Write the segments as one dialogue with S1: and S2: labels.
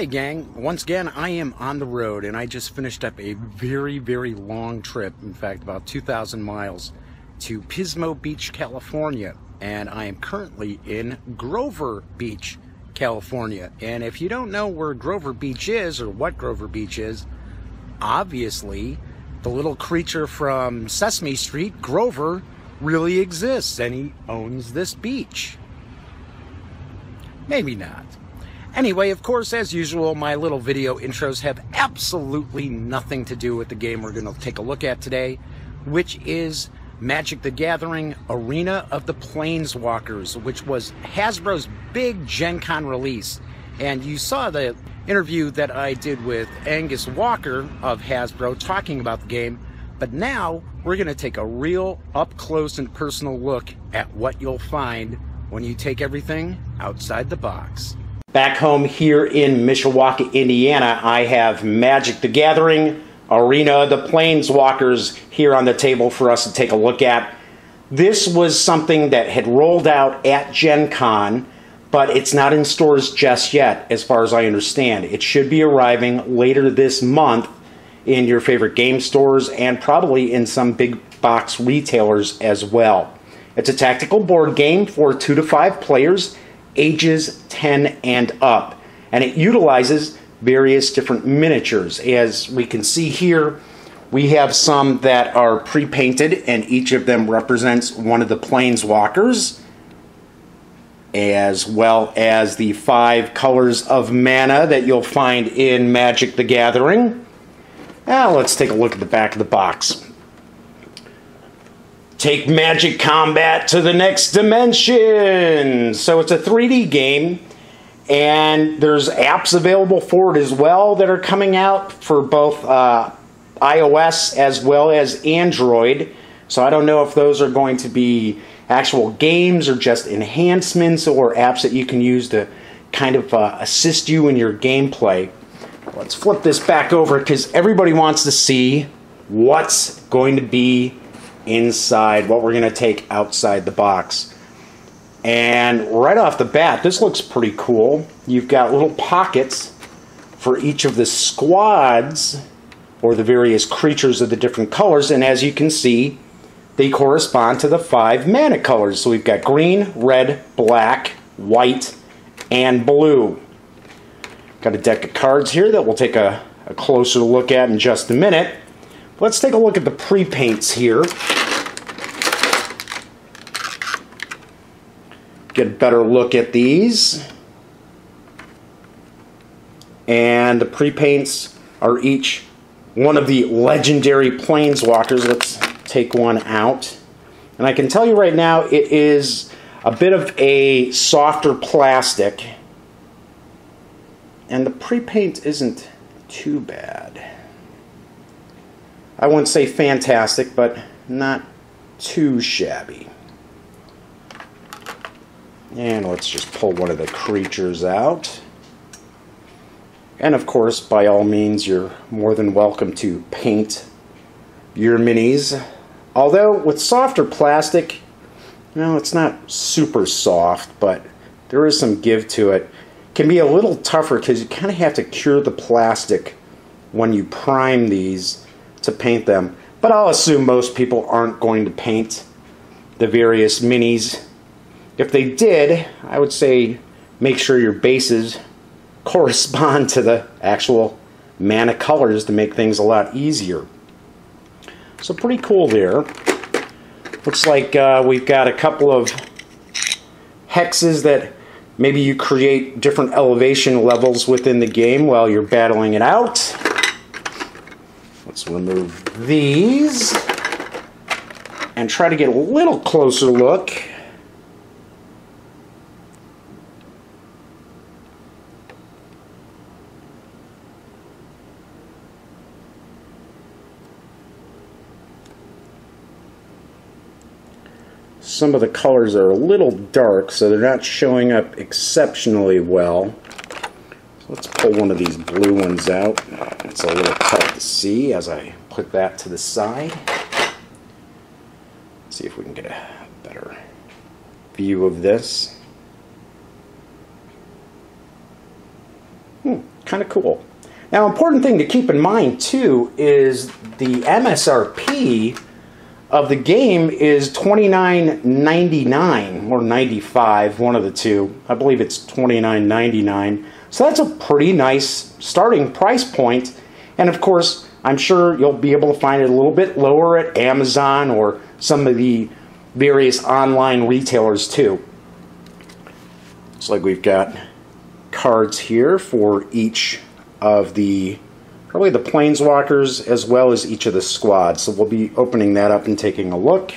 S1: Hey gang, once again I am on the road and I just finished up a very long trip, in fact about 2,000 miles to Pismo Beach, California, and I am currently in Grover Beach, California. And if you don't know where Grover Beach is or what Grover Beach is, obviously the little creature from Sesame Street, Grover, really exists and he owns this beach. Maybe not. Anyway, of course, as usual, my little video intros have absolutely nothing to do with the game we're going to take a look at today, which is Magic the Gathering Arena of the Planeswalkers, which was Hasbro's big Gen Con release. And you saw the interview that I did with Angus Walker of Hasbro talking about the game, but now we're going to take a real up-close and personal look at what you'll find when you take everything outside the box. Back home here in Mishawaka, Indiana, I have Magic the Gathering Arena of the Planeswalkers here on the table for us to take a look at. This was something that had rolled out at Gen Con, but it's not in stores just yet, as far as I understand. It should be arriving later this month in your favorite game stores and probably in some big box retailers as well. It's a tactical board game for 2 to 5 players, ages 10 and up, and it utilizes various different miniatures. As we can see here, we have some that are pre-painted and each of them represents one of the Planeswalkers, as well as the 5 colors of mana that you'll find in Magic the Gathering. Now let's take a look at the back of the box. Take Magic Combat to the next dimension. So it's a 3D game, and there's apps available for it as well that are coming out for both iOS as well as Android. So I don't know if those are going to be actual games or just enhancements or apps that you can use to kind of assist you in your gameplay. Let's flip this back over because everybody wants to see what's going to be inside, what we're going to take outside the box. And right off the bat, this looks pretty cool. You've got little pockets for each of the squads or the various creatures of the different colors, and as you can see, they correspond to the 5 mana colors. So we've got green, red, black, white, and blue. Got a deck of cards here that we'll take a closer look at in just a minute. Let's take a look at the pre-paints here. Get a better look at these. And the pre-paints are each one of the legendary Planeswalkers. Let's take one out. And I can tell you right now, it is a bit of a softer plastic. And the pre-paint isn't too bad. I wouldn't say fantastic, but not too shabby. And let's just pull one of the creatures out. And of course, by all means, you're more than welcome to paint your minis. Although with softer plastic, well, it's not super soft, but there is some give to it. It can be a little tougher because you kind of have to cure the plastic when you prime these to paint them. But I'll assume most people aren't going to paint the various minis. If they did, I would say make sure your bases correspond to the actual mana colors to make things a lot easier. So pretty cool there. Looks like we've got a couple of hexes that maybe you create different elevation levels within the game while you're battling it out. Let's remove these and try to get a little closer look. Some of the colors are a little dark, so they're not showing up exceptionally well. Let's pull one of these blue ones out. It's a little tough to see as I put that to the side. See if we can get a better view of this. kind of cool. Now, important thing to keep in mind, too, is the MSRP of the game is $29.99 or $95, one of the two. I believe it's $29.99. So that's a pretty nice starting price point. And of course, I'm sure you'll be able to find it a little bit lower at Amazon or some of the various online retailers too. Looks like we've got cards here for each of probably the Planeswalkers as well as each of the squads. So we'll be opening that up and taking a look.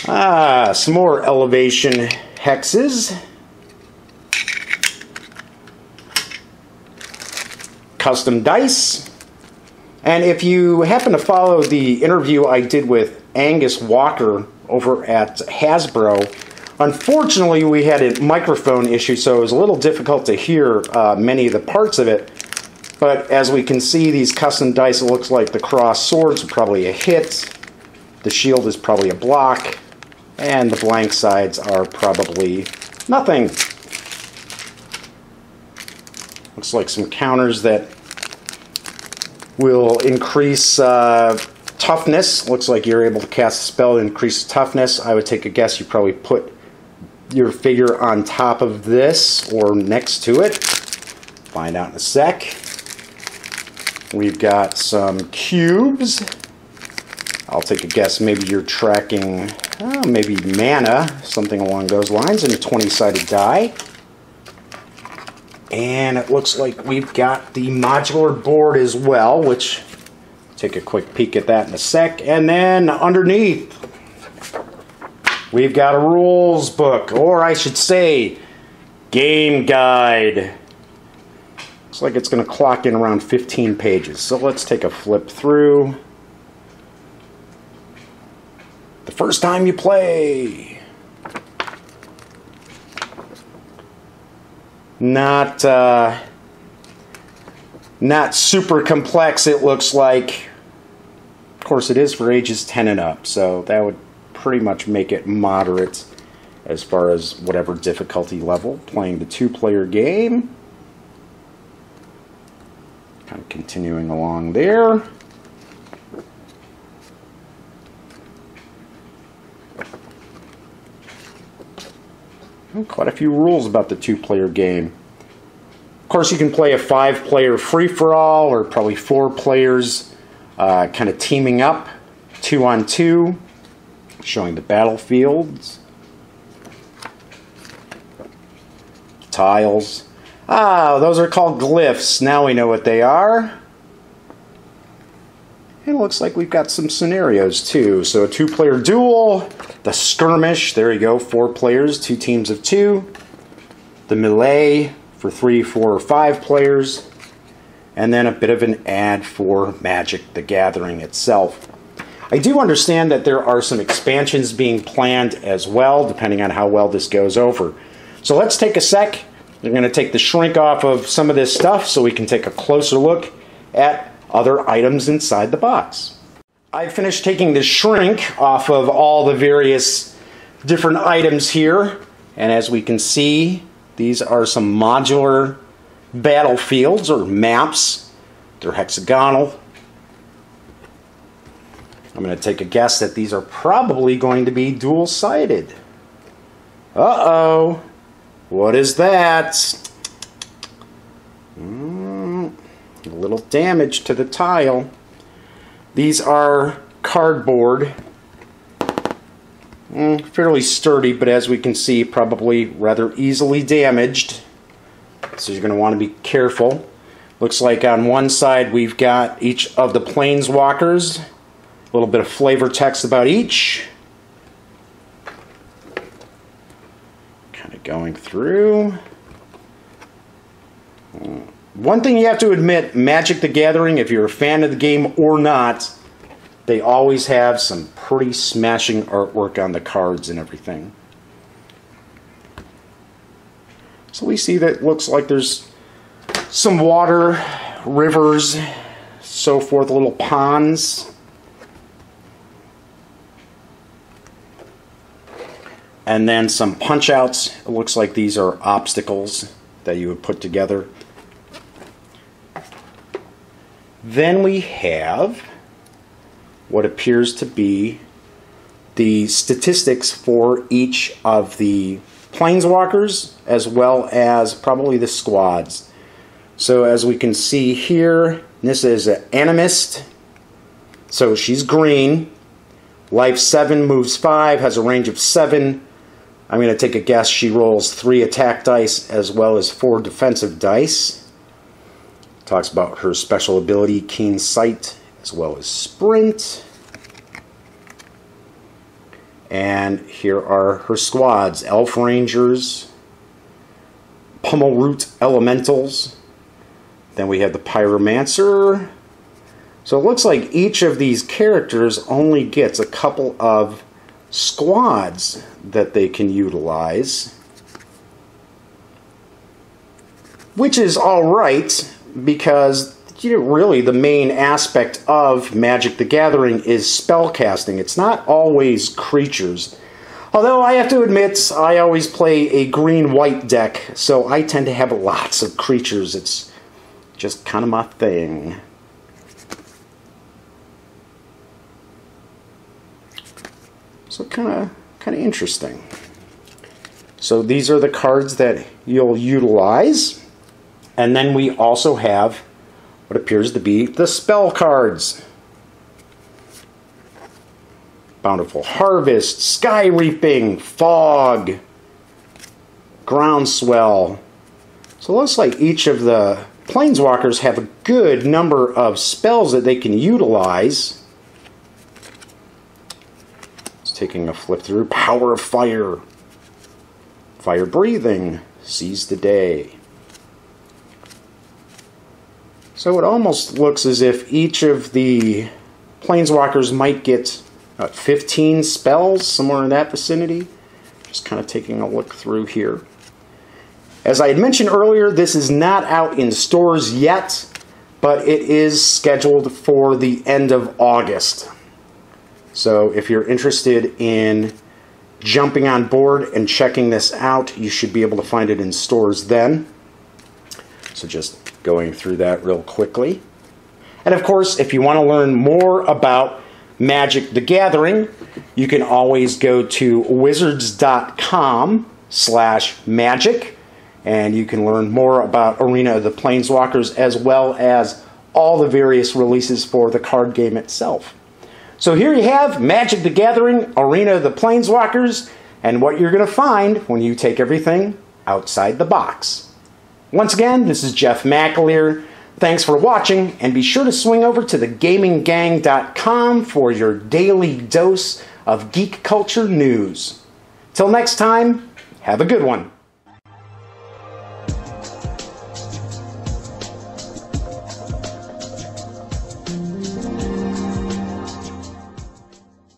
S1: Some more elevation hexes. Custom dice. And if you happen to follow the interview I did with Angus Walker over at Hasbro, unfortunately we had a microphone issue, so it was a little difficult to hear many of the parts of it. But as we can see, these custom dice, it looks like the crossed swords are probably a hit, the shield is probably a block, and the blank sides are probably nothing. Looks like some counters that will increase toughness. Looks like you're able to cast a spell to increase toughness. I would take a guess you probably put your figure on top of this or next to it. Find out in a sec. We've got some cubes. I'll take a guess maybe you're tracking maybe mana, something along those lines, and a 20-sided die. And it looks like we've got the modular board as well, which take a quick peek at that in a sec. And then underneath, we've got a rules book, or I should say, game guide. Looks like it's going to clock in around 15 pages. So let's take a flip through. The first time you play. Not super complex, it looks like. Of course, it is for ages 10 and up, so that would pretty much make it moderate as far as whatever difficulty level playing the two-player game. Kind of continuing along there. Quite a few rules about the two-player game. Of course, you can play a 5-player free-for-all, or probably 4 players kind of teaming up, 2-on-2, showing the battlefields. Tiles. Those are called glyphs. Now we know what they are. And it looks like we've got some scenarios too. So a 2-player duel, the skirmish, there you go, 4 players, 2 teams of 2. The melee for 3, 4, or 5 players. And then a bit of an ad for Magic the Gathering itself. I do understand that there are some expansions being planned as well, depending on how well this goes over. So let's take a sec. We're going to take the shrink off of some of this stuff so we can take a closer look at other items inside the box. I finished taking the shrink off of all the various different items here, and as we can see, these are some modular battlefields or maps. They're hexagonal. I'm going to take a guess that these are probably going to be dual-sided. Uh-oh. What is that? A little damage to the tile. These are cardboard. Fairly sturdy, but as we can see, probably rather easily damaged. So you're going to want to be careful. Looks like on one side we've got each of the Planeswalkers. A little bit of flavor text about each. Kind of going through. One thing you have to admit, Magic the Gathering, if you're a fan of the game or not, they always have some pretty smashing artwork on the cards and everything. So we see that it looks like there's some water, rivers, so forth, little ponds. And then some punch outs. It looks like these are obstacles that you would put together. Then we have what appears to be the statistics for each of the Planeswalkers, as well as probably the squads. So as we can see here, this is an Animist. So she's green. Life 7, moves 5, has a range of 7. I'm going to take a guess she rolls 3 attack dice as well as 4 defensive dice. Talks about her special ability, Keen Sight, as well as Sprint. And here are her squads: Elf Rangers, Pummelroot Elementals. Then we have the Pyromancer. So it looks like each of these characters only gets a couple of squads that they can utilize, which is alright, because really the main aspect of Magic the Gathering is spellcasting. It's not always creatures. Although I have to admit, I always play a green-white deck, so I tend to have lots of creatures. It's just kind of my thing. So kind of interesting. So these are the cards that you'll utilize. And then we also have what appears to be the spell cards. Bountiful Harvest, Sky Reaping, Fog, Groundswell. So it looks like each of the Planeswalkers have a good number of spells that they can utilize. Just taking a flip through. Power of Fire, Fire Breathing, Seize the Day. So it almost looks as if each of the Planeswalkers might get 15 spells, somewhere in that vicinity. Just kind of taking a look through here. As I had mentioned earlier, this is not out in stores yet, but it is scheduled for the end of August. So if you're interested in jumping on board and checking this out, you should be able to find it in stores then. So just going through that real quickly. And of course, if you want to learn more about Magic the Gathering, you can always go to wizards.com/magic, and you can learn more about Arena of the Planeswalkers, as well as all the various releases for the card game itself. So here you have Magic the Gathering, Arena of the Planeswalkers, and what you're going to find when you take everything outside the box. Once again, this is Jeff McAleer. Thanks for watching, and be sure to swing over to thegaminggang.com for your daily dose of geek culture news. Till next time, have a good one.